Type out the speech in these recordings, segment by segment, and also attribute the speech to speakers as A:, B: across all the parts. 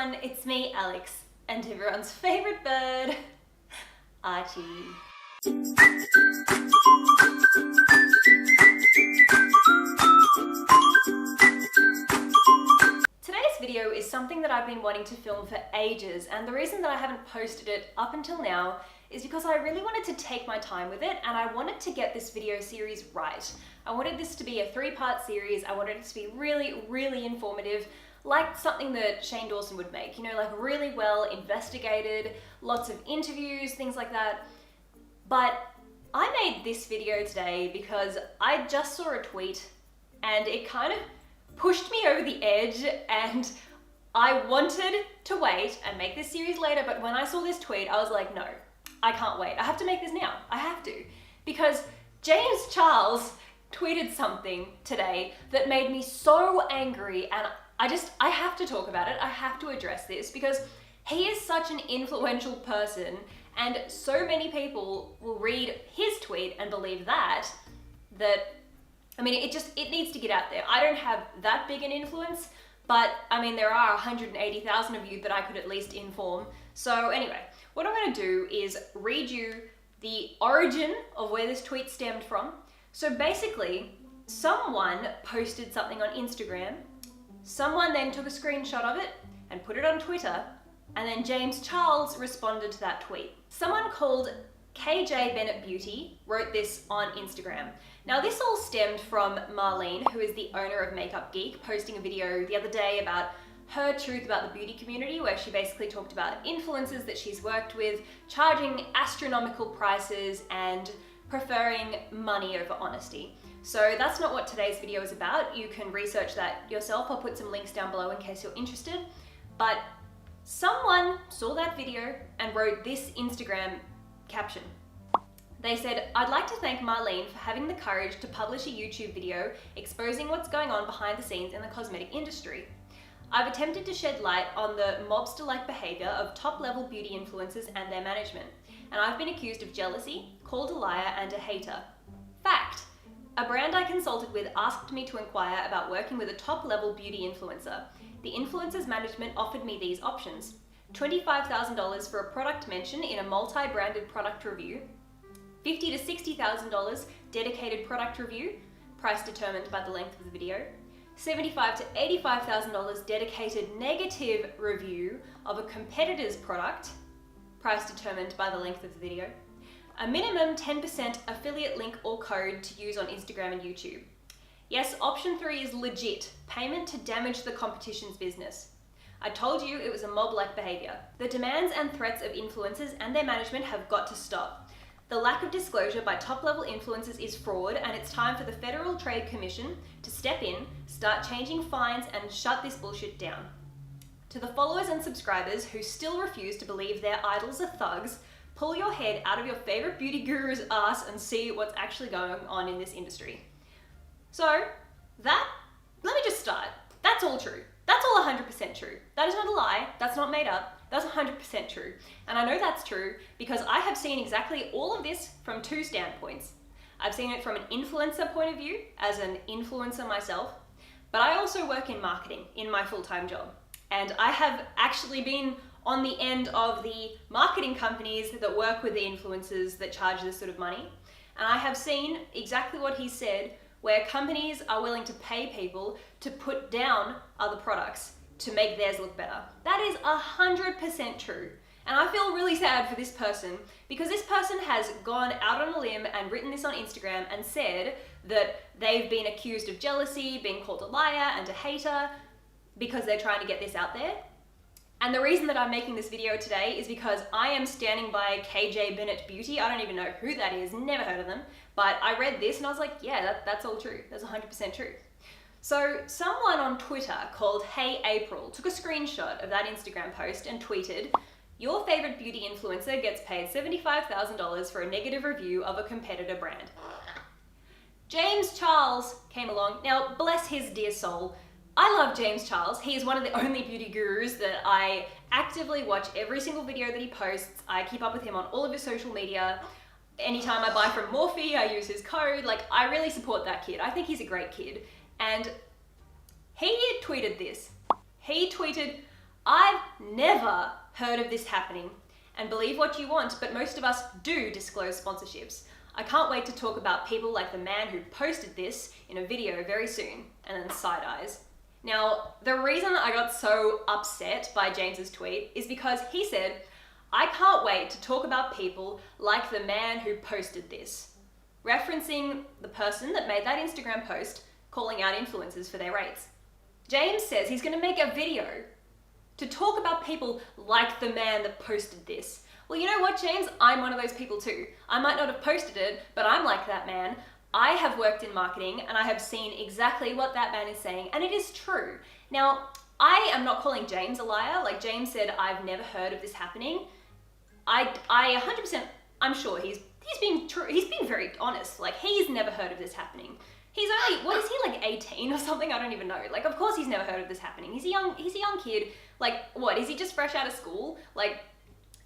A: everyone, it's me, Alex, and everyone's favourite bird, Archie. Today's video is something that I've been wanting to film for ages, and the reason that I haven't posted it up until now is because I really wanted to take my time with it, and I wanted to get this video series right. I wanted this to be a 3-part series. I wanted it to be really informative, like something that Shane Dawson would make, you know, like really well investigated, lots of interviews, things like that. But I made this video today because I just saw a tweet and it kind of pushed me over the edge, and I wanted to wait and make this series later, but when I saw this tweet, I was like, no, I can't wait. I have to make this now. I have to. Because James Charles tweeted something today that made me so angry, and I have to talk about it. I have to address this because he is such an influential person, and so many people will read his tweet and believe that I mean, it needs to get out there. I don't have that big an influence, but I mean, there are 180,000 of you that I could at least inform. So anyway, what I'm gonna do is read you the origin of where this tweet stemmed from. So basically, someone posted something on Instagram, someone then took a screenshot of it and put it on Twitter, and then James Charles responded to that tweet. Someone called KJ Bennett Beauty wrote this on Instagram. Now this all stemmed from Marlene, who is the owner of Makeup Geek, posting a video the other day about her truth about the beauty community, where she basically talked about influencers that she's worked with charging astronomical prices and preferring money over honesty. So that's not what today's video is about. You can research that yourself. I'll put some links down below in case you're interested. But someone saw that video and wrote this Instagram caption. They said, "I'd like to thank Marlene for having the courage to publish a YouTube video exposing what's going on behind the scenes in the cosmetic industry. I've attempted to shed light on the mobster-like behavior of top-level beauty influencers and their management, and I've been accused of jealousy, called a liar and a hater. Fact: a brand I consulted with asked me to inquire about working with a top-level beauty influencer. The influencer's management offered me these options: $25,000 for a product mention in a multi-branded product review, $50,000 to $60,000 dedicated product review, price determined by the length of the video, $75,000 to $85,000 dedicated negative review of a competitor's product, price determined by the length of the video, a minimum 10% affiliate link or code to use on Instagram and YouTube. Yes, option 3 is legit, payment to damage the competition's business. I told you it was a mob-like behavior. The demands and threats of influencers and their management have got to stop. The lack of disclosure by top-level influencers is fraud, and it's time for the Federal Trade Commission to step in, start changing fines, and shut this bullshit down. To the followers and subscribers who still refuse to believe their idols are thugs, pull your head out of your favorite beauty guru's ass and see what's actually going on in this industry." So, let me just start. That's all true. That's all 100% true. That is not a lie. That's not made up. That's 100% true. And I know that's true because I have seen exactly all of this from 2 standpoints. I've seen it from an influencer point of view, as an influencer myself, but I also work in marketing in my full-time job. And I have actually been on the end of the marketing companies that work with the influencers that charge this sort of money. And I have seen exactly what he said, where companies are willing to pay people to put down other products to make theirs look better. That is 100% true. And I feel really sad for this person because this person has gone out on a limb and written this on Instagram and said that they've been accused of jealousy, being called a liar and a hater because they're trying to get this out there. And the reason that I'm making this video today is because I am standing by KJ Bennett Beauty. I don't even know who that is, never heard of them. But I read this and I was like, yeah, that's all true. That's 100% true. So someone on Twitter called Hey April took a screenshot of that Instagram post and tweeted, "Your favorite beauty influencer gets paid $75,000 for a negative review of a competitor brand." James Charles came along. Now, bless his dear soul, I love James Charles. He is one of the only beauty gurus that I actively watch every single video that he posts. I keep up with him on all of his social media. Anytime I buy from Morphe, I use his code. Like, I really support that kid. I think he's a great kid. And he tweeted this. He tweeted, I've never heard of this happening. And believe what you want, but most of us do disclose sponsorships. I can't wait to talk about people like the man who posted this in a video very soon, and then side eyes. Now, the reason I got so upset by James's tweet is because he said, I can't wait to talk about people like the man who posted this, referencing the person that made that Instagram post calling out influencers for their rates. James says he's gonna make a video to talk about people like the man that posted this. Well, you know what, James? I'm one of those people too. I might not have posted it, but I'm like that man. I have worked in marketing and I have seen exactly what that man is saying, and it is true. Now, I am not calling James a liar. Like James said, I've never heard of this happening. I 100%, I'm sure he's been true. He's been very honest. Like he's never heard of this happening. He's only, what is he, like 18 or something? I don't even know. Like, of course he's never heard of this happening. He's a young kid. Like, what, is he just fresh out of school? Like,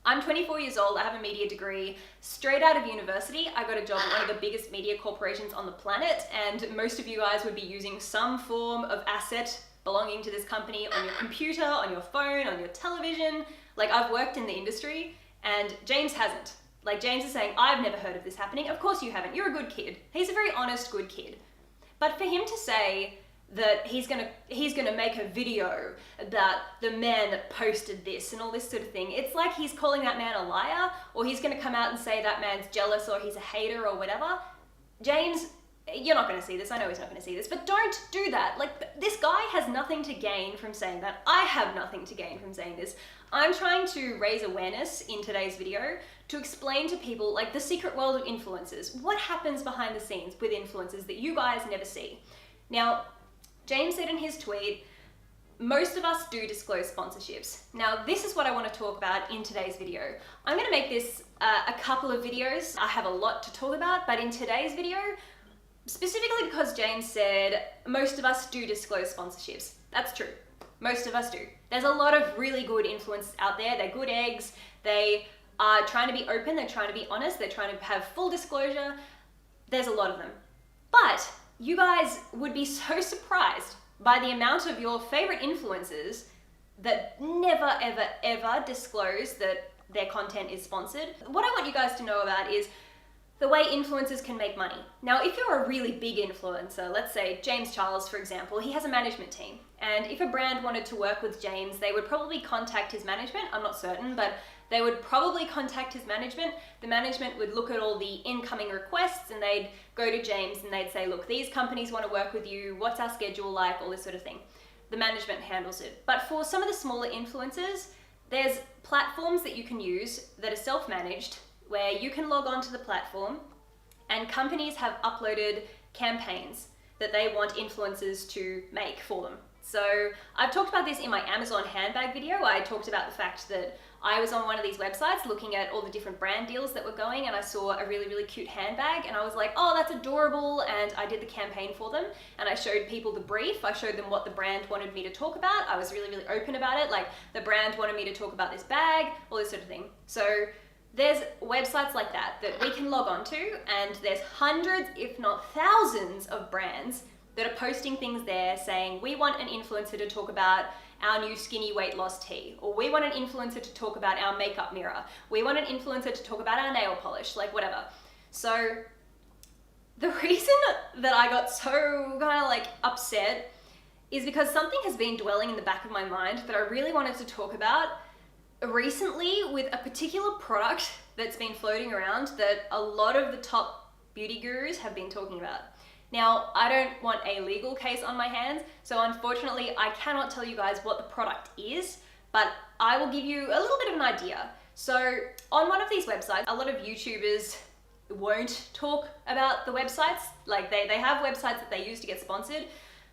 A: I'm 24 years old, I have a media degree. Straight out of university, I got a job at one of the biggest media corporations on the planet, and most of you guys would be using some form of asset belonging to this company on your computer, on your phone, on your television. Like, I've worked in the industry, and James hasn't. Like, James is saying, I've never heard of this happening. Of course you haven't. You're a good kid. He's a very honest, good kid. But for him to say that he's gonna make a video about the man that posted this and all this sort of thing, it's like he's calling that man a liar, or he's gonna come out and say that man's jealous or he's a hater or whatever. James, you're not gonna see this. I know he's not gonna see this, but don't do that. Like, this guy has nothing to gain from saying that. I have nothing to gain from saying this. I'm trying to raise awareness in today's video to explain to people, like, the secret world of influencers. What happens behind the scenes with influencers that you guys never see? Now, James said in his tweet, most of us do disclose sponsorships. Now, this is what I want to talk about in today's video. I'm going to make this a couple of videos. I have a lot to talk about, but in today's video, specifically because James said most of us do disclose sponsorships. That's true. Most of us do. There's a lot of really good influencers out there. They're good eggs. They are trying to be open. They're trying to be honest. They're trying to have full disclosure. There's a lot of them. But you guys would be so surprised by the amount of your favorite influencers that never, ever, ever disclose that their content is sponsored. What I want you guys to know about is the way influencers can make money. Now, if you're a really big influencer, let's say James Charles, for example, he has a management team. And if a brand wanted to work with James, they would probably contact his management. I'm not certain, but they would probably contact his management. The management would look at all the incoming requests and they'd go to James and they'd say, look, these companies want to work with you. What's our schedule like? All this sort of thing. The management handles it. But for some of the smaller influencers, there's platforms that you can use that are self-managed, where you can log on to the platform and companies have uploaded campaigns that they want influencers to make for them. So I've talked about this in my Amazon handbag video. I talked about the fact that I was on one of these websites looking at all the different brand deals that were going, and I saw a really, really cute handbag and I was like, oh, that's adorable. And I did the campaign for them and I showed people the brief. I showed them what the brand wanted me to talk about. I was really, really open about it. Like, the brand wanted me to talk about this bag, all this sort of thing. So there's websites like that we can log on to, and there's hundreds, if not thousands, of brands that are posting things there saying, we want an influencer to talk about our new skinny weight loss tea, or we want an influencer to talk about our makeup mirror, we want an influencer to talk about our nail polish, like whatever. So the reason that I got so kind of like upset is because something has been dwelling in the back of my mind that I really wanted to talk about recently with a particular product that's been floating around that a lot of the top beauty gurus have been talking about. Now, I don't want a legal case on my hands, so unfortunately I cannot tell you guys what the product is, but I will give you a little bit of an idea. So on one of these websites, a lot of YouTubers won't talk about the websites. Like they have websites that they use to get sponsored,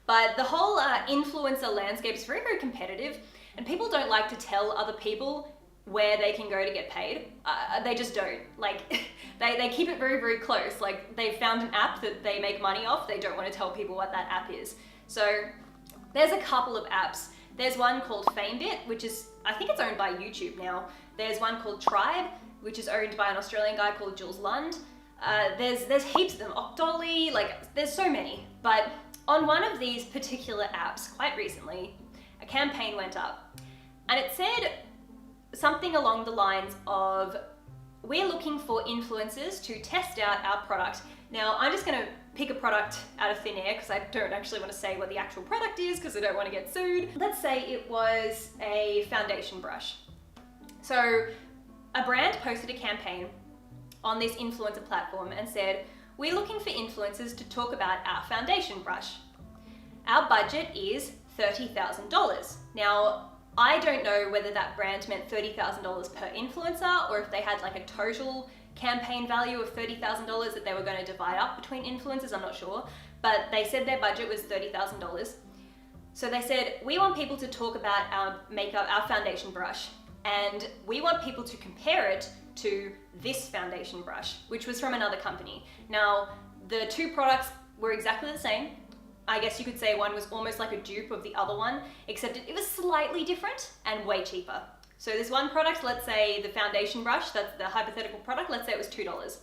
A: but the whole influencer landscape is very, very competitive, and people don't like to tell other people where they can go to get paid. They just don't. Like, they keep it very, very close. Like, they've found an app that they make money off. They don't want to tell people what that app is. So there's a couple of apps. There's one called FameBit, which is, I think it's owned by YouTube now. There's one called Tribe, which is owned by an Australian guy called Jules Lund. There's heaps of them. Octoly, like, there's so many. But on one of these particular apps, quite recently, a campaign went up And it said something along the lines of, we're looking for influencers to test out our product. Now, I'm just gonna pick a product out of thin air because I don't actually want to say what the actual product is because I don't want to get sued. Let's say it was a foundation brush. So a brand posted a campaign on this influencer platform and said, we're looking for influencers to talk about our foundation brush. Our budget is $30,000. Now, I don't know whether that brand meant $30,000 per influencer or if they had like a total campaign value of $30,000 that they were going to divide up between influencers, I'm not sure. But they said their budget was $30,000. So they said, we want people to talk about our makeup, our foundation brush, and we want people to compare it to this foundation brush, which was from another company. Now, the two products were exactly the same. I guess you could say one was almost like a dupe of the other one, except it was slightly different and way cheaper. So this one product, let's say the foundation brush, that's the hypothetical product, let's say it was $2.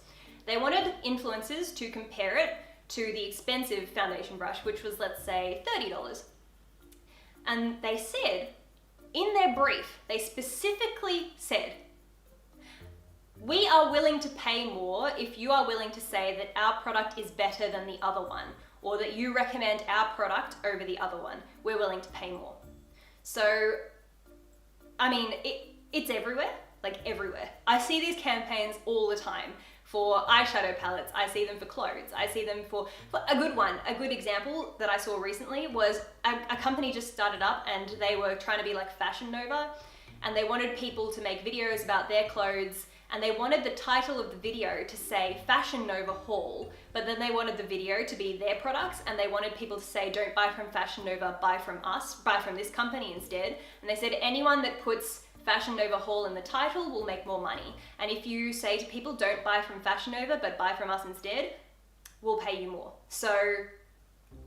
A: They wanted influencers to compare it to the expensive foundation brush, which was, let's say, $30. And they said, in their brief, they specifically said, we are willing to pay more if you are willing to say that our product is better than the other one, or that you recommend our product over the other one. We're willing to pay more. So, I mean, it's everywhere, like everywhere. I see these campaigns all the time for eyeshadow palettes. I see them for clothes. I see them for a good one. A good example that I saw recently was a company just started up and they were trying to be like Fashion Nova, and they wanted people to make videos about their clothes, and they wanted the title of the video to say Fashion Nova Haul, but then they wanted the video to be their products, and they wanted people to say, don't buy from Fashion Nova, buy from us, buy from this company instead. And they said anyone that puts Fashion Nova Haul in the title will make more money. And if you say to people, don't buy from Fashion Nova, but buy from us instead, we'll pay you more. So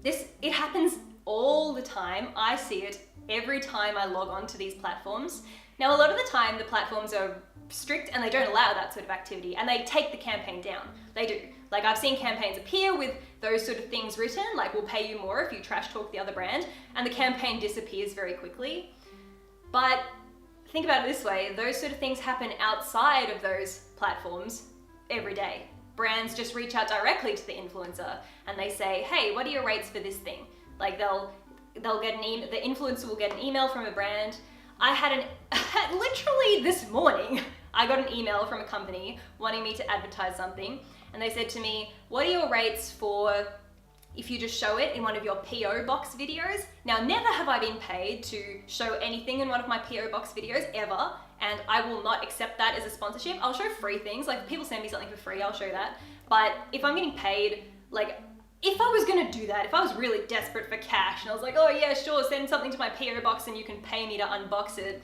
A: it happens all the time. I see it every time I log on to these platforms. Now, a lot of the time the platforms are strict and they don't allow that sort of activity, and they take the campaign down. They do. Like, I've seen campaigns appear with those sort of things written, like we'll pay you more if you trash talk the other brand, and the campaign disappears very quickly. But think about it this way, those sort of things happen outside of those platforms every day. Brands just reach out directly to the influencer and they say, hey, what are your rates for this thing? Like they'll get an email, the influencer will get an email from a brand. I had literally this morning, I got an email from a company wanting me to advertise something, and they said to me, what are your rates for if you just show it in one of your PO box videos? Now, never have I been paid to show anything in one of my PO box videos ever, and I will not accept that as a sponsorship. I'll show free things, like if people send me something for free, I'll show that. But if I'm getting paid, like, if I was gonna do that, if I was really desperate for cash and I was like, oh yeah, sure, send something to my PO box and you can pay me to unbox it.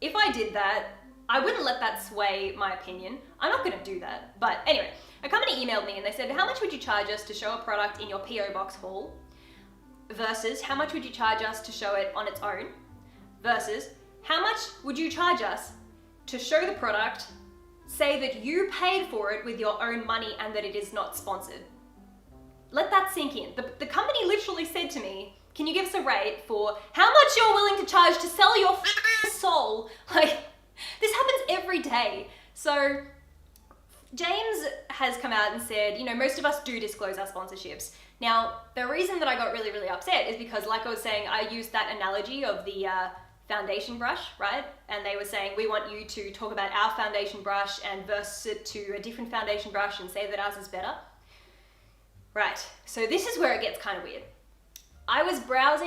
A: If I did that, I wouldn't let that sway my opinion. I'm not gonna do that. But anyway, a company emailed me and they said, how much would you charge us to show a product in your PO box haul versus how much would you charge us to show it on its own versus how much would you charge us to show the product, say that you paid for it with your own money and that it is not sponsored. Let that sink in. The company literally said to me, can you give us a rate for how much you're willing to charge to sell your soul? Like, this happens every day. So James has come out and said, you know, most of us do disclose our sponsorships. Now, the reason that I got really, really upset is because, like I was saying, I used that analogy of the foundation brush, right? And they were saying, we want you to talk about our foundation brush and versus it to a different foundation brush and say that ours is better. Right, so this is where it gets kind of weird. I browse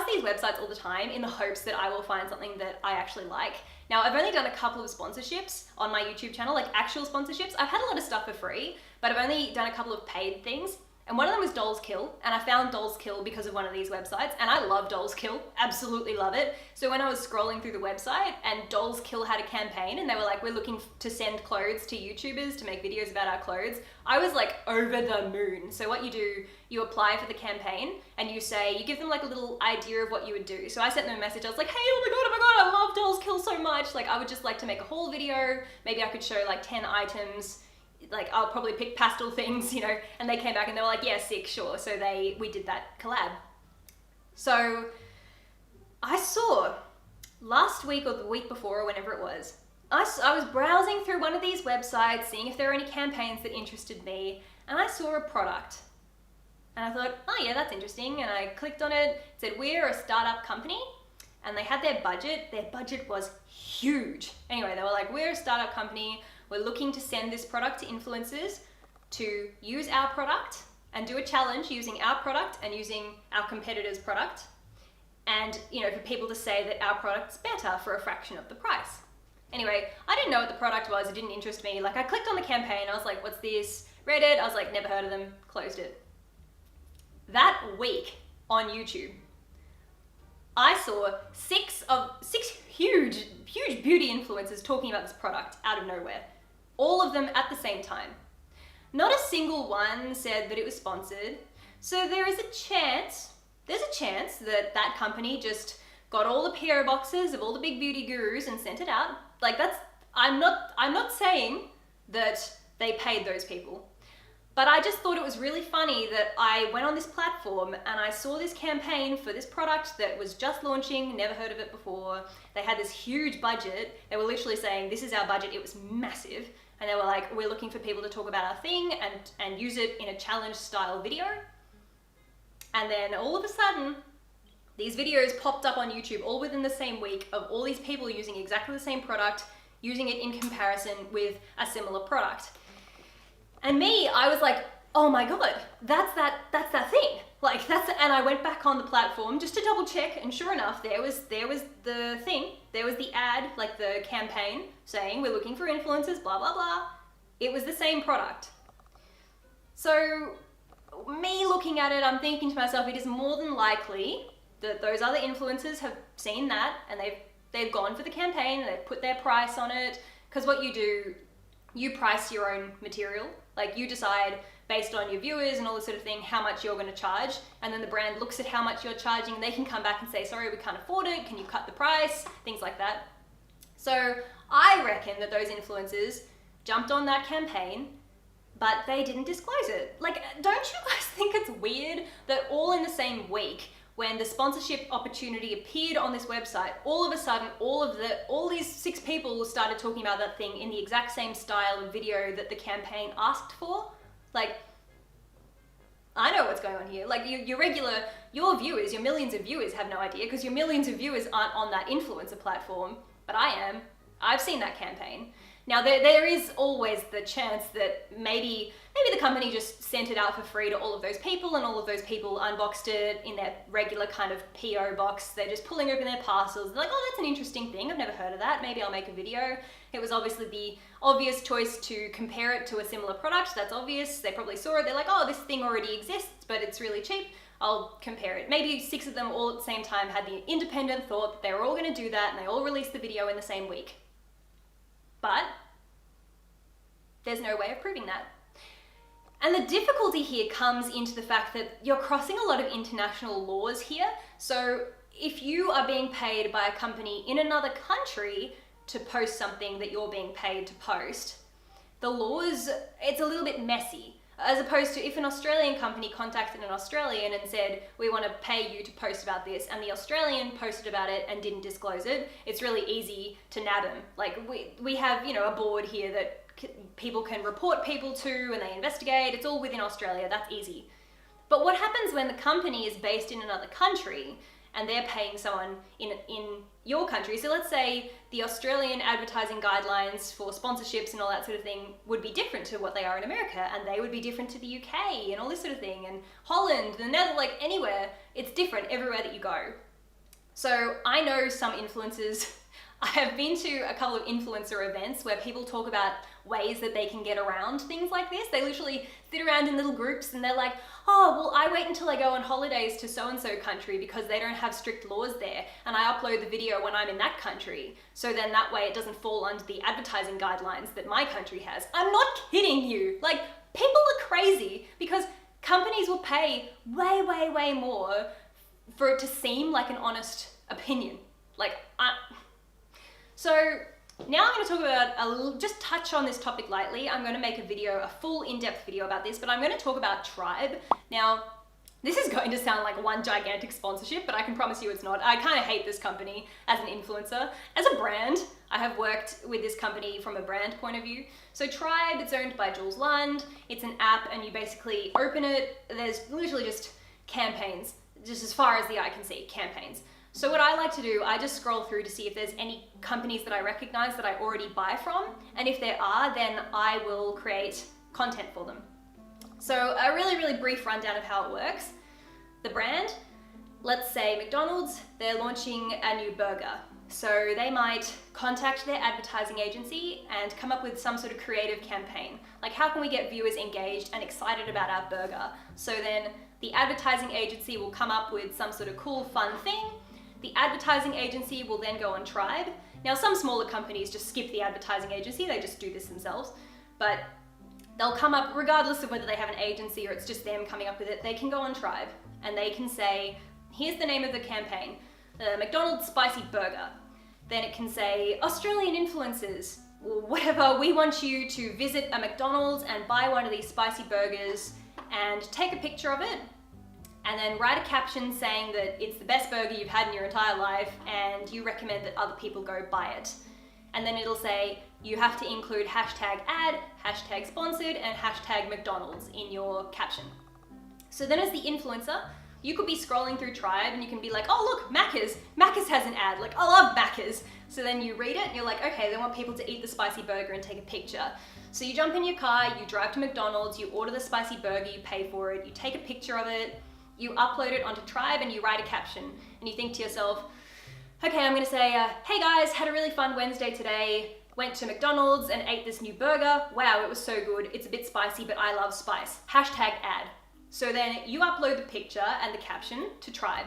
A: these websites all the time in the hopes that I will find something that I actually like. Now, I've only done a couple of sponsorships on my YouTube channel, like actual sponsorships. I've had a lot of stuff for free, but I've only done a couple of paid things. And one of them was Dolls Kill, and I found Dolls Kill because of one of these websites, and I love Dolls Kill, absolutely love it. So when I was scrolling through the website and Dolls Kill had a campaign and they were like, we're looking to send clothes to YouTubers to make videos about our clothes, I was like over the moon. So what you do, you apply for the campaign and you give them like a little idea of what you would do. So I sent them a message, I was like, hey, oh my God, I love Dolls Kill so much. Like, I would just like to make a whole video, maybe I could show like 10 items, like I'll probably pick pastel things, you know, and they came back and they were like, yeah, sick, sure. So we did that collab. So I saw last week or the week before or whenever it was, I was browsing through one of these websites, seeing if there were any campaigns that interested me, and I saw a product. And I thought, oh yeah, that's interesting. And I clicked on it. It said, we're a startup company. And they had their budget. Their budget was huge. Anyway, they were like, we're a startup company. We're looking to send this product to influencers to use our product and do a challenge using our product and using our competitor's product. And, for people to say that our product's better for a fraction of the price. Anyway, I didn't know what the product was. It didn't interest me. Like, I clicked on the campaign. I was like, what's this? Read it. I was like, never heard of them. Closed it. That week on YouTube, I saw six huge beauty influencers talking about this product out of nowhere. All of them at the same time. Not a single one said that it was sponsored. So there's a chance that that company just got all the PO boxes of all the big beauty gurus and sent it out. Like I'm not saying that they paid those people. But I just thought it was really funny that I went on this platform and I saw this campaign for this product that was just launching, never heard of it before. They had this huge budget. They were literally saying, this is our budget. It was massive. And they were like, we're looking for people to talk about our thing and use it in a challenge style video. And then all of a sudden, these videos popped up on YouTube all within the same week of all these people using exactly the same product, using it in comparison with a similar product. And me, I was like, oh my God, that's that thing. And I went back on the platform just to double check, and sure enough, there was the thing, there was the ad, like the campaign saying we're looking for influencers, blah, blah, blah. It was the same product. So me looking at it, I'm thinking to myself, it is more than likely that those other influencers have seen that and they've gone for the campaign and they've put their price on it. Because what you do, you price your own material. Like you decide based on your viewers and all this sort of thing, how much you're going to charge. And then the brand looks at how much you're charging and they can come back and say, sorry, we can't afford it. Can you cut the price? Things like that. So I reckon that those influencers jumped on that campaign, but they didn't disclose it. Like, don't you guys think it's weird that all in the same week, when the sponsorship opportunity appeared on this website, all of a sudden, all these 6 people started talking about that thing in the exact same style of video that the campaign asked for? Like, I know what's going on here. Like, your viewers, your millions of viewers have no idea because your millions of viewers aren't on that influencer platform, but I am. I've seen that campaign. Now, there is always the chance that maybe the company just sent it out for free to all of those people and all of those people unboxed it in their regular kind of PO box. They're just pulling open their parcels. They're like, oh, that's an interesting thing. I've never heard of that. Maybe I'll make a video. It was obviously the obvious choice to compare it to a similar product. That's obvious. They probably saw it. They're like, oh, this thing already exists, but it's really cheap. I'll compare it. Maybe 6 of them all at the same time had the independent thought that they were all going to do that and they all released the video in the same week. But there's no way of proving that. And the difficulty here comes into the fact that you're crossing a lot of international laws here. So if you are being paid by a company in another country to post something that you're being paid to post, the laws, it's a little bit messy. As opposed to if an Australian company contacted an Australian and said, we want to pay you to post about this, and the Australian posted about it and didn't disclose it, it's really easy to nab them. Like we have, a board here that people can report people to and they investigate. It's all within Australia, that's easy. But what happens when the company is based in another country and they're paying someone in your country? So let's say the Australian advertising guidelines for sponsorships and all that sort of thing would be different to what they are in America, and they would be different to the UK and all this sort of thing, and Holland, the Netherlands, like anywhere, it's different everywhere that you go. So I know some influencers. I have been to a couple of influencer events where people talk about ways that they can get around things like this. They literally sit around in little groups and they're like, oh, well, I wait until I go on holidays to so-and-so country because they don't have strict laws there, and I upload the video when I'm in that country. So then that way it doesn't fall under the advertising guidelines that my country has. I'm not kidding you. Like, people are crazy because companies will pay way, way, way more for it to seem like an honest opinion. So now I'm going to talk about, just touch on this topic lightly. I'm going to make a video, a full in-depth video about this, but I'm going to talk about Tribe. Now, This is going to sound like one gigantic sponsorship, but I can promise you it's not. I kind of hate this company as an influencer. As a brand, I have worked with this company from a brand point of view. So Tribe, it's owned by Jules Lund. It's an app and you basically open it. There's literally just campaigns, just as far as the eye can see, campaigns. So what I like to do, I just scroll through to see if there's any companies that I recognize that I already buy from. And if there are, then I will create content for them. So a really, really brief rundown of how it works. The brand, let's say McDonald's, they're launching a new burger. So they might contact their advertising agency and come up with some sort of creative campaign. Like, how can we get viewers engaged and excited about our burger? So then the advertising agency will come up with some sort of cool, fun thing. The advertising agency will then go on Tribe. Now, some smaller companies just skip the advertising agency, they just do this themselves. But they'll come up, regardless of whether they have an agency or it's just them coming up with it, they can go on Tribe and they can say, here's the name of the campaign, the McDonald's Spicy Burger. Then it can say, Australian influencers, or whatever, we want you to visit a McDonald's and buy one of these spicy burgers and take a picture of it and then write a caption saying that it's the best burger you've had in your entire life and you recommend that other people go buy it. And then it'll say, you have to include hashtag ad, hashtag sponsored, and hashtag McDonald's in your caption. So then as the influencer, you could be scrolling through Tribe and you can be like, oh look, Macca's has an ad, like I love Macca's. So then you read it and you're like, okay, they want people to eat the spicy burger and take a picture. So you jump in your car, you drive to McDonald's, you order the spicy burger, you pay for it, you take a picture of it, you upload it onto Tribe and you write a caption. And you think to yourself, okay, I'm gonna say, hey guys, had a really fun Wednesday today, went to McDonald's and ate this new burger. Wow, it was so good. It's a bit spicy, but I love spice. Hashtag ad. So then you upload the picture and the caption to Tribe.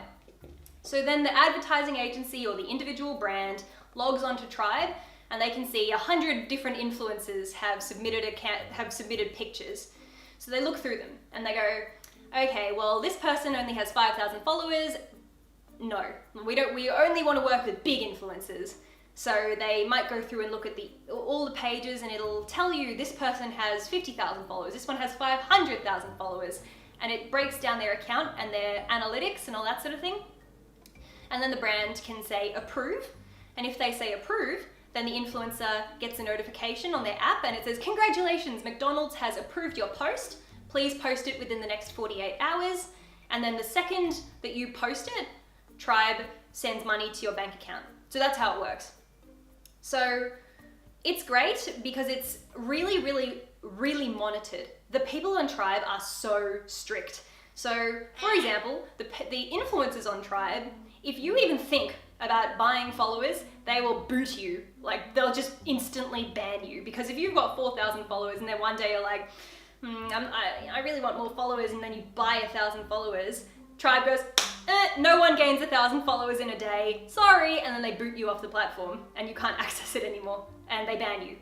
A: So then the advertising agency or the individual brand logs onto Tribe and they can see 100 different influencers have submitted pictures. So they look through them and they go, okay, well, this person only has 5,000 followers. No, we only want to work with big influencers. So they might go through and look at all the pages and it'll tell you this person has 50,000 followers, this one has 500,000 followers. And it breaks down their account and their analytics and all that sort of thing. And then the brand can say approve. And if they say approve, then the influencer gets a notification on their app and it says, congratulations, McDonald's has approved your post. Please post it within the next 48 hours. And then the second that you post it, Tribe sends money to your bank account. So that's how it works. So it's great because it's really, really, really monitored. The people on Tribe are so strict. So, for example, the influencers on Tribe, if you even think about buying followers, they will boot you. Like, they'll just instantly ban you. Because if you've got 4,000 followers and then one day you're like, I really want more followers, and then you buy 1,000 followers, Tribe goes, no one gains 1,000 followers in a day, sorry, and then they boot you off the platform and you can't access it anymore and they ban you.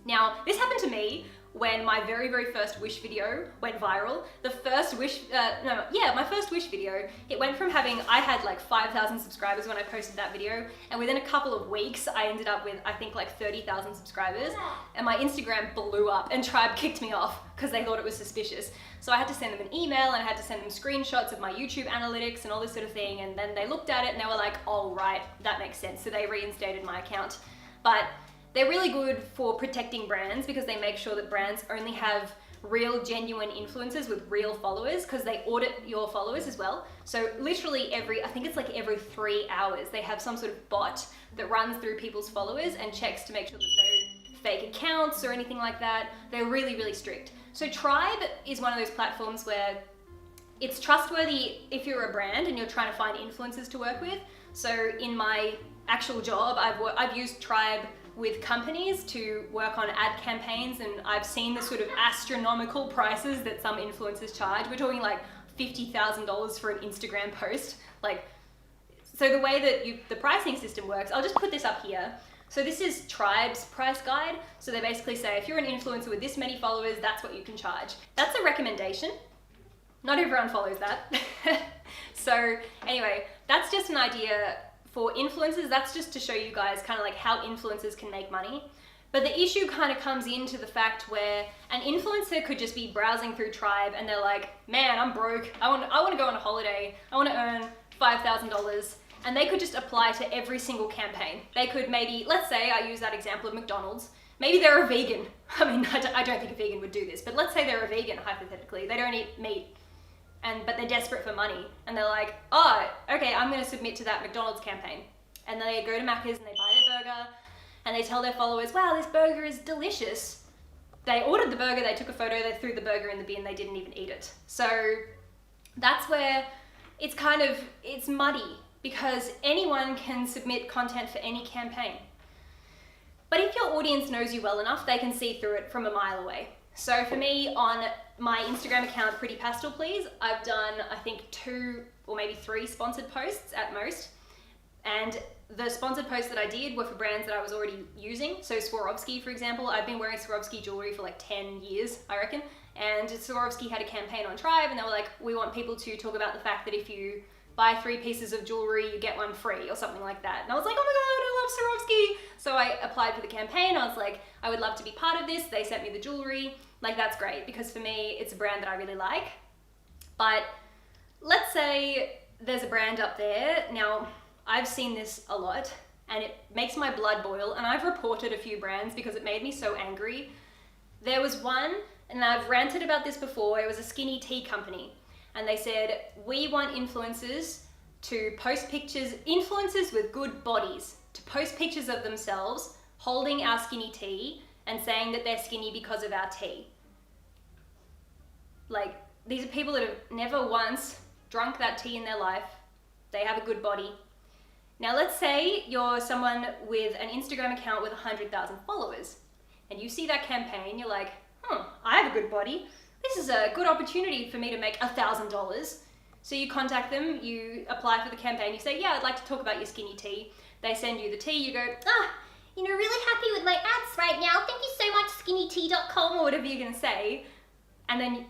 A: Now, this happened to me when my very, very first Wish video went viral. The first Wish, my first Wish video, it went from I had like 5,000 subscribers when I posted that video, and within a couple of weeks, I ended up with, I think, like 30,000 subscribers, and my Instagram blew up, and Tribe kicked me off because they thought it was suspicious. So I had to send them an email, and I had to send them screenshots of my YouTube analytics and all this sort of thing, and then they looked at it and they were like, oh, right, that makes sense. So they reinstated my account. But they're really good for protecting brands because they make sure that brands only have real, genuine influencers with real followers, because they audit your followers as well. So literally I think it's like every 3 hours, they have some sort of bot that runs through people's followers and checks to make sure there's no fake accounts or anything like that. They're really, really strict. So Tribe is one of those platforms where it's trustworthy if you're a brand and you're trying to find influencers to work with. So in my actual job, I've used Tribe with companies to work on ad campaigns, and I've seen the sort of astronomical prices that some influencers charge. We're talking like $50,000 for an Instagram post. So the way that the pricing system works, I'll just put this up here. So this is Tribe's price guide. So they basically say, if you're an influencer with this many followers, that's what you can charge. That's a recommendation. Not everyone follows that. So anyway, that's just an idea for influencers. That's just to show you guys kind of like how influencers can make money. But the issue kind of comes into the fact where an influencer could just be browsing through Tribe and they're like, man, I'm broke. I want to go on a holiday. I want to earn $5,000. And they could just apply to every single campaign. They could maybe, let's say I use that example of McDonald's. Maybe they're a vegan. I mean, I don't think a vegan would do this, but let's say they're a vegan, hypothetically. They don't eat meat, but they're desperate for money. And they're like, oh, okay, I'm gonna submit to that McDonald's campaign. And they go to Macca's and they buy their burger and they tell their followers, wow, this burger is delicious. They ordered the burger, they took a photo, they threw the burger in the bin, they didn't even eat it. So that's where it's muddy, because anyone can submit content for any campaign. But if your audience knows you well enough, they can see through it from a mile away. So for me, on my Instagram account, Pretty Pastel Please, I've done, I think, 2 or maybe 3 sponsored posts at most. And the sponsored posts that I did were for brands that I was already using. So Swarovski, for example, I've been wearing Swarovski jewelry for like 10 years, I reckon. And Swarovski had a campaign on Tribe and they were like, we want people to talk about the fact that if you buy 3 pieces of jewelry, you get 1 free or something like that. And I was like, oh my God, I love Swarovski. So I applied for the campaign. I was like, I would love to be part of this. They sent me the jewelry. Like, that's great because for me, it's a brand that I really like. But let's say there's a brand up there. Now, I've seen this a lot and it makes my blood boil, and I've reported a few brands because it made me so angry. There was one, and I've ranted about this before, it was a skinny tea company. And they said, we want influencers to post pictures, influencers with good bodies, to post pictures of themselves holding our skinny tea and saying that they're skinny because of our tea. Like, these are people that have never once drunk that tea in their life. They have a good body. Now let's say you're someone with an Instagram account with 100,000 followers and you see that campaign, you're like, I have a good body. This is a good opportunity for me to make $1,000. So you contact them, you apply for the campaign, you say, yeah, I'd like to talk about your skinny tea. They send you the tea, you go, really happy with my ads right now. Thank you so much, skinnytea.com, or whatever you're gonna say. And then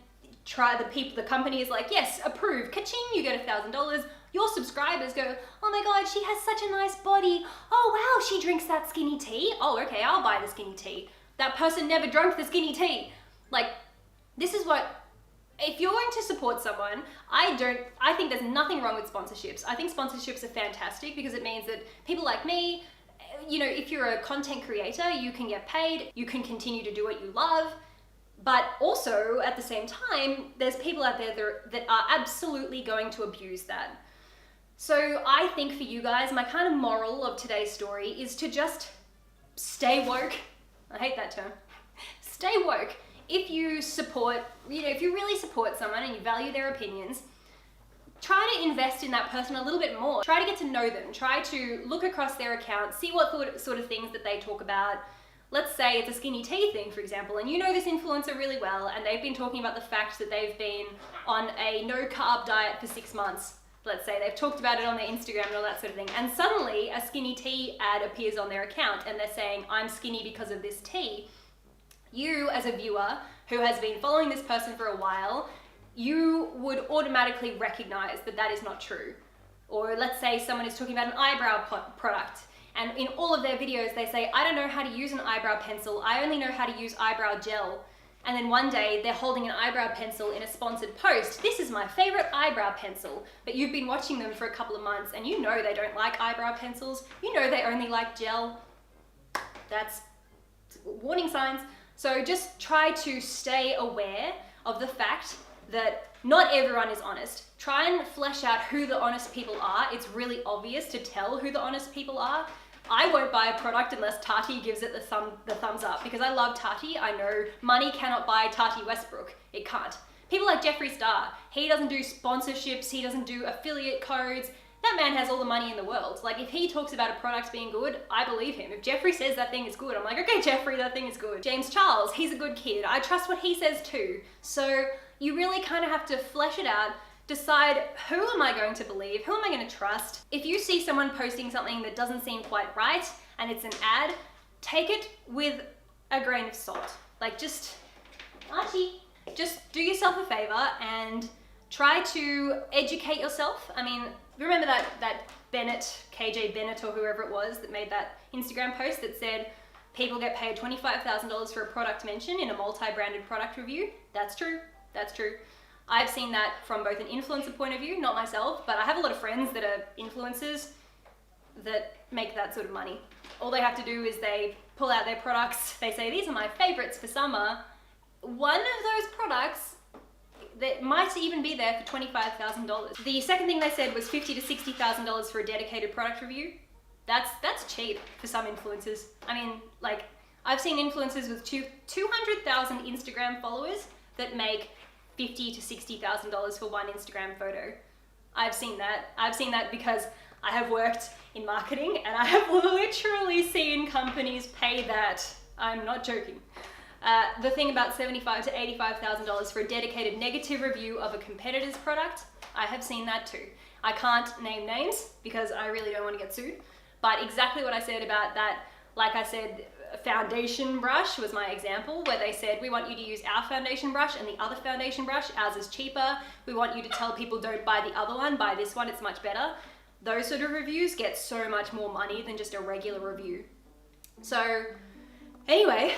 A: try the company is like, yes, approve, ka-ching, you get $1,000. Your subscribers go, oh my God, she has such a nice body. Oh wow, she drinks that skinny tea. Oh, okay, I'll buy the skinny tea. That person never drank the skinny tea. Like, this is what, if you're going to support someone, I think there's nothing wrong with sponsorships. I think sponsorships are fantastic because it means that people like me, if you're a content creator, you can get paid, you can continue to do what you love, but also at the same time, there's people out there that are absolutely going to abuse that. So I think for you guys, my kind of moral of today's story is to just stay woke. I hate that term. Stay woke. If you support, if you really support someone and you value their opinions, try to invest in that person a little bit more. Try to get to know them. Try to look across their account, see what sort of things that they talk about. Let's say it's a skinny tea thing, for example, and you know this influencer really well, and they've been talking about the fact that they've been on a no-carb diet for 6 months. Let's say they've talked about it on their Instagram and all that sort of thing, and suddenly a skinny tea ad appears on their account and they're saying, I'm skinny because of this tea. You, as a viewer who has been following this person for a while, you would automatically recognize that that is not true. Or let's say someone is talking about an eyebrow product, and in all of their videos they say, I don't know how to use an eyebrow pencil, I only know how to use eyebrow gel. And then one day they're holding an eyebrow pencil in a sponsored post. This is my favorite eyebrow pencil. But you've been watching them for a couple of months and you know they don't like eyebrow pencils. You know they only like gel. That's warning signs. So just try to stay aware of the fact that not everyone is honest. Try and flesh out who the honest people are. It's really obvious to tell who the honest people are. I won't buy a product unless Tati gives it the thumbs up, because I love Tati. I know money cannot buy Tati Westbrook. It can't. People like Jeffree Star, he doesn't do sponsorships, he doesn't do affiliate codes. That man has all the money in the world. Like, if he talks about a product being good, I believe him. If Jeffree says that thing is good, I'm like, okay, Jeffree, that thing is good. James Charles, he's a good kid. I trust what he says too. So you really kind of have to flesh it out. Decide, who am I going to believe? Who am I going to trust? If you see someone posting something that doesn't seem quite right and it's an ad, take it with a grain of salt. Like, just do yourself a favor and try to educate yourself. I mean, remember that Bennett, KJ Bennett or whoever it was that made that Instagram post that said, people get paid $25,000 for a product mention in a multi-branded product review. That's true, that's true. I've seen that from both an influencer point of view, not myself, but I have a lot of friends that are influencers that make that sort of money. All they have to do is they pull out their products, they say, these are my favorites for summer. One of those products that might even be there for $25,000. The second thing they said was $50,000 to $60,000 for a dedicated product review. That's cheap for some influencers. I mean, like, I've seen influencers with 200,000 Instagram followers that make $50,000 to $60,000 for one Instagram photo. I've seen that. I've seen that because I have worked in marketing and I have literally seen companies pay that. I'm not joking. The thing about $75,000 to $85,000 for a dedicated negative review of a competitor's product, I have seen that too. I can't name names because I really don't want to get sued, but exactly what I said about that, like I said, foundation brush was my example where they said, we want you to use our foundation brush and the other foundation brush, ours is cheaper. We want you to tell people don't buy the other one, buy this one, it's much better. Those sort of reviews get so much more money than just a regular review. So anyway,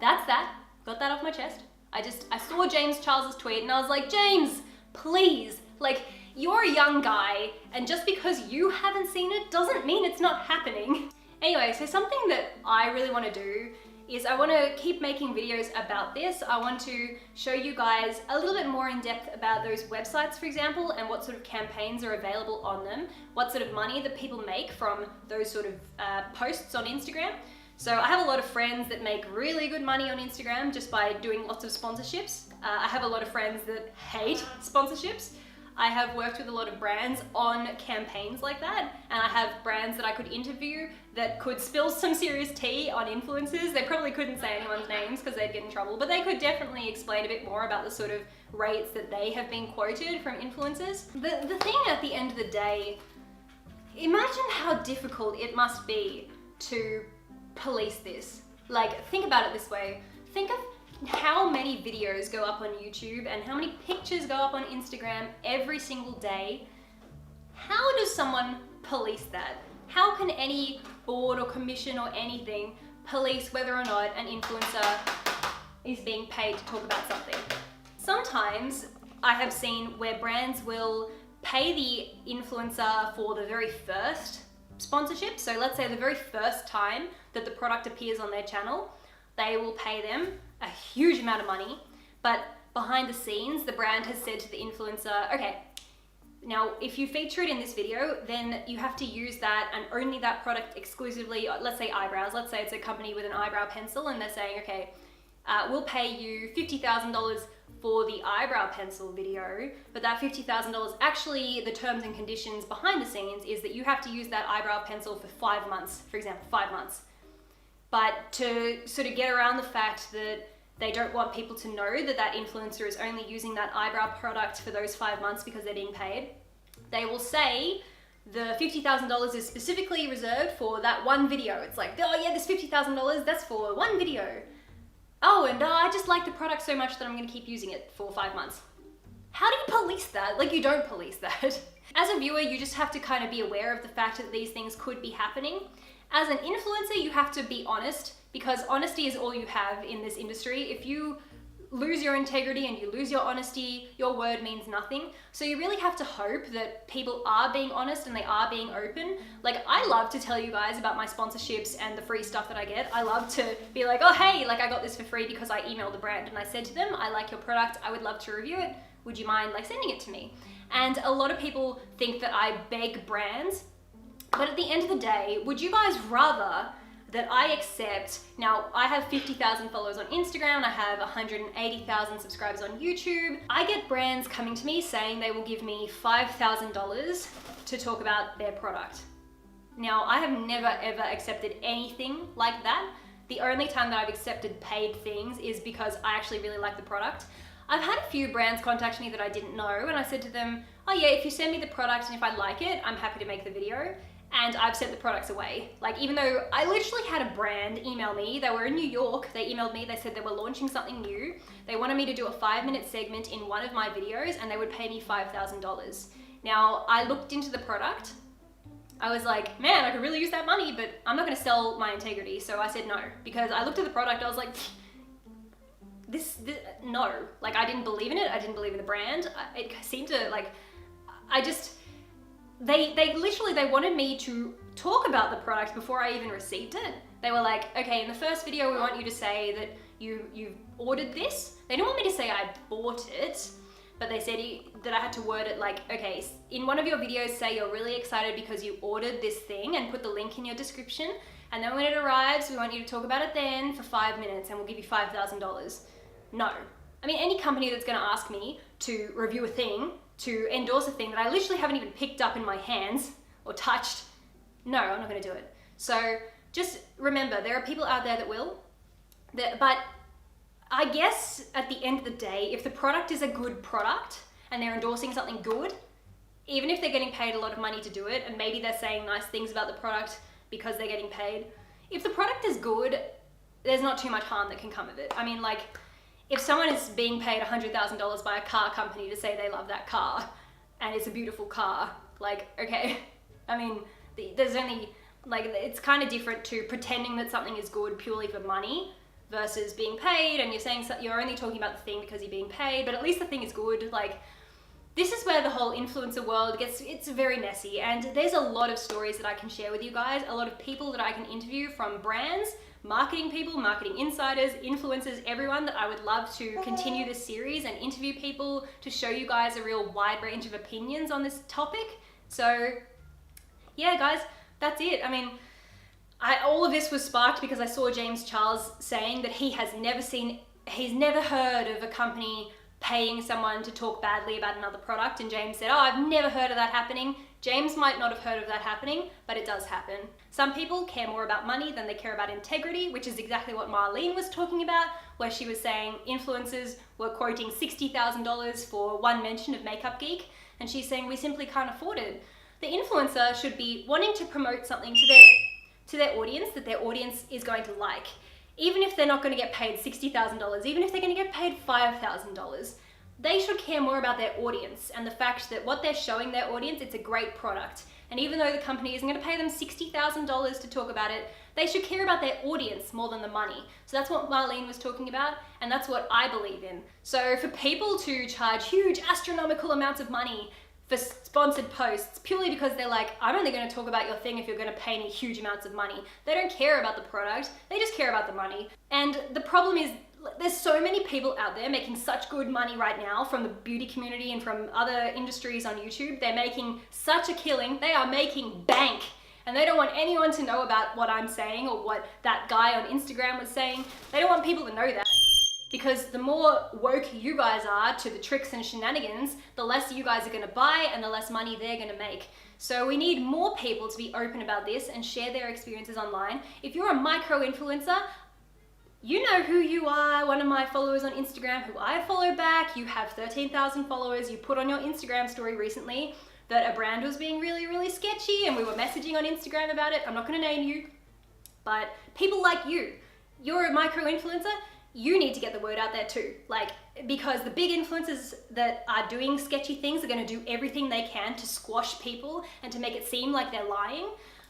A: that's that. Got that off my chest. I saw James Charles's tweet and I was like, James, please, like, you're a young guy and just because you haven't seen it doesn't mean it's not happening. Anyway, so something that I really want to do is I want to keep making videos about this. I want to show you guys a little bit more in depth about those websites, for example, and what sort of campaigns are available on them, what sort of money that people make from those sort of posts on Instagram. So I have a lot of friends that make really good money on Instagram just by doing lots of sponsorships. I have a lot of friends that hate sponsorships. I have worked with a lot of brands on campaigns like that, and I have brands that I could interview that could spill some serious tea on influencers. They probably couldn't say anyone's names because they'd get in trouble, but they could definitely explain a bit more about the sort of rates that they have been quoted from influencers. The thing at the end of the day, imagine how difficult it must be to police this. Like, think about it this way. Think of how many videos go up on YouTube and how many pictures go up on Instagram every single day. How does someone police that? How can any board or commission or anything police whether or not an influencer is being paid to talk about something? Sometimes I have seen where brands will pay the influencer for the very first sponsorship. So let's say the very first time that the product appears on their channel, they will pay them a huge amount of money, but behind the scenes, the brand has said to the influencer, okay, now if you feature it in this video, then you have to use that and only that product exclusively. Let's say eyebrows. Let's say it's a company with an eyebrow pencil and they're saying, okay, we'll pay you $50,000 for the eyebrow pencil video, but that $50,000, actually the terms and conditions behind the scenes is that you have to use that eyebrow pencil for 5 months, for example, 5 months. But to sort of get around the fact that they don't want people to know that that influencer is only using that eyebrow product for those 5 months because they're being paid, they will say the $50,000 is specifically reserved for that one video. It's like, oh yeah, this $50,000, that's for one video. Oh, and I just like the product so much that I'm gonna keep using it for 5 months. How do you police that? Like, you don't police that. As a viewer, you just have to kind of be aware of the fact that these things could be happening. As an influencer, you have to be honest, because honesty is all you have in this industry. If you lose your integrity and you lose your honesty, your word means nothing. So you really have to hope that people are being honest and they are being open. Like, I love to tell you guys about my sponsorships and the free stuff that I get. I love to be like, oh hey, like I got this for free because I emailed a brand and I said to them, I like your product, I would love to review it. Would you mind like sending it to me? And a lot of people think that I beg brands. But at the end of the day, would you guys rather that I accept, now I have 50,000 followers on Instagram, I have 180,000 subscribers on YouTube. I get brands coming to me saying they will give me $5,000 to talk about their product. Now, I have never ever accepted anything like that. The only time that I've accepted paid things is because I actually really like the product. I've had a few brands contact me that I didn't know, and I said to them, oh yeah, if you send me the product and if I like it, I'm happy to make the video. And I've sent the products away. Like, even though I literally had a brand email me, they were in New York, they emailed me, they said they were launching something new. They wanted me to do a 5-minute segment in one of my videos and they would pay me $5,000. Now, I looked into the product I was like, man, I could really use that money, but I'm not gonna sell my integrity. So I said no, because I looked at the product, I was like, no. Like, I didn't believe in it, I didn't believe in the brand. It seemed to, like, they literally, they wanted me to talk about the product before I even received it. They were like, okay, in the first video, we want you to say that you've ordered this. They didn't want me to say I bought it, but they said that I had to word it like, okay, in one of your videos, say you're really excited because you ordered this thing and put the link in your description. And then when it arrives, we want you to talk about it then for 5 minutes and we'll give you $5,000. No. I mean, any company that's gonna ask me to review a thing, to endorse a thing that I literally haven't even picked up in my hands or touched, no, I'm not gonna do it. So just remember, there are people out there that will, but I guess at the end of the day, if the product is a good product and they're endorsing something good, even if they're getting paid a lot of money to do it, and maybe they're saying nice things about the product because they're getting paid, if the product is good, there's not too much harm that can come of it. I mean, like, if someone is being paid $100,000 by a car company to say they love that car and it's a beautiful car, like, okay, I mean, there's only, like, it's kind of different to pretending that something is good purely for money versus being paid, and you're saying you're only talking about the thing because you're being paid, but at least the thing is good. Like, this is where the whole influencer world it's very messy, and there's a lot of stories that I can share with you guys, a lot of people that I can interview from brands, marketing people, marketing insiders, influencers, everyone, that I would love to continue this series and interview people to show you guys a real wide range of opinions on this topic. So yeah, guys, that's it. I mean, all of this was sparked because I saw James Charles saying that he's never heard of a company paying someone to talk badly about another product, and James said, oh, I've never heard of that happening. James might not have heard of that happening, but it does happen. Some people care more about money than they care about integrity, which is exactly what Marlene was talking about, where she was saying influencers were quoting $60,000 for one mention of Makeup Geek, and she's saying we simply can't afford it. The influencer should be wanting to promote something to their audience that their audience is going to like. Even if they're not going to get paid $60,000, even if they're going to get paid $5,000, they should care more about their audience and the fact that what they're showing their audience, it's a great product. And even though the company isn't going to pay them $60,000 to talk about it, they should care about their audience more than the money. So that's what Marlene was talking about, and that's what I believe in. So for people to charge huge astronomical amounts of money for sponsored posts purely because they're like, I'm only going to talk about your thing if you're going to pay me huge amounts of money. They don't care about the product, they just care about the money. And the problem is, there's so many people out there making such good money right now from the beauty community and from other industries on YouTube. They're making such a killing, they are making bank. And they don't want anyone to know about what I'm saying or what that guy on Instagram was saying. They don't want people to know that. Because the more woke you guys are to the tricks and shenanigans, the less you guys are going to buy and the less money they're going to make. So we need more people to be open about this and share their experiences online. If you're a micro-influencer, you know who you are. One of my followers on Instagram who I follow back, you have 13,000 followers, you put on your Instagram story recently that a brand was being really, really sketchy and we were messaging on Instagram about it. I'm not going to name you, but people like you're a micro-influencer, you need to get the word out there too. Like, because the big influencers that are doing sketchy things are going to do everything they can to squash people and to make it seem like they're lying.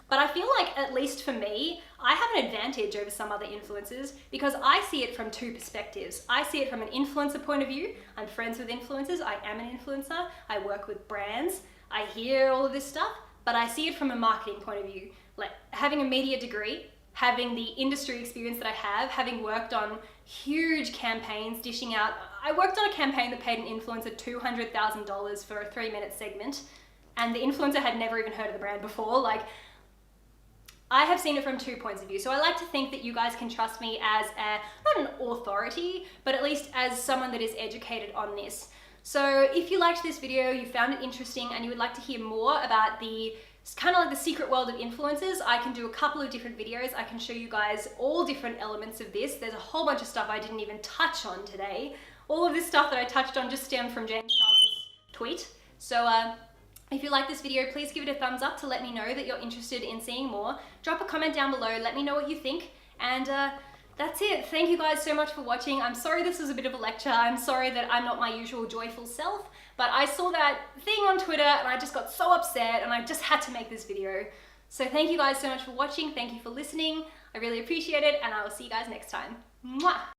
A: But I feel like, at least for me, I have an advantage over some other influencers because I see it from two perspectives. I see it from an influencer point of view. I'm friends with influencers. I am an influencer. I work with brands. I hear all of this stuff, but I see it from a marketing point of view. Like, having a media degree, having the industry experience that I have, having worked on huge campaigns, dishing out. I worked on a campaign that paid an influencer $200,000 for a 3-minute segment, and the influencer had never even heard of the brand before. Like, I have seen it from two points of view. So I like to think that you guys can trust me as not an authority, but at least as someone that is educated on this. So if you liked this video, you found it interesting, and you would like to hear more about it's kind of like the secret world of influencers, I can do a couple of different videos. I can show you guys all different elements of this. There's a whole bunch of stuff I didn't even touch on today. All of this stuff that I touched on just stemmed from James Charles' tweet. So if you like this video, please give it a thumbs up to let me know that you're interested in seeing more. Drop a comment down below, let me know what you think, and That's it. Thank you guys so much for watching. I'm sorry this was a bit of a lecture. I'm sorry that I'm not my usual joyful self, but I saw that thing on Twitter and I just got so upset and I just had to make this video. So thank you guys so much for watching. Thank you for listening. I really appreciate it, and I will see you guys next time. Mwah!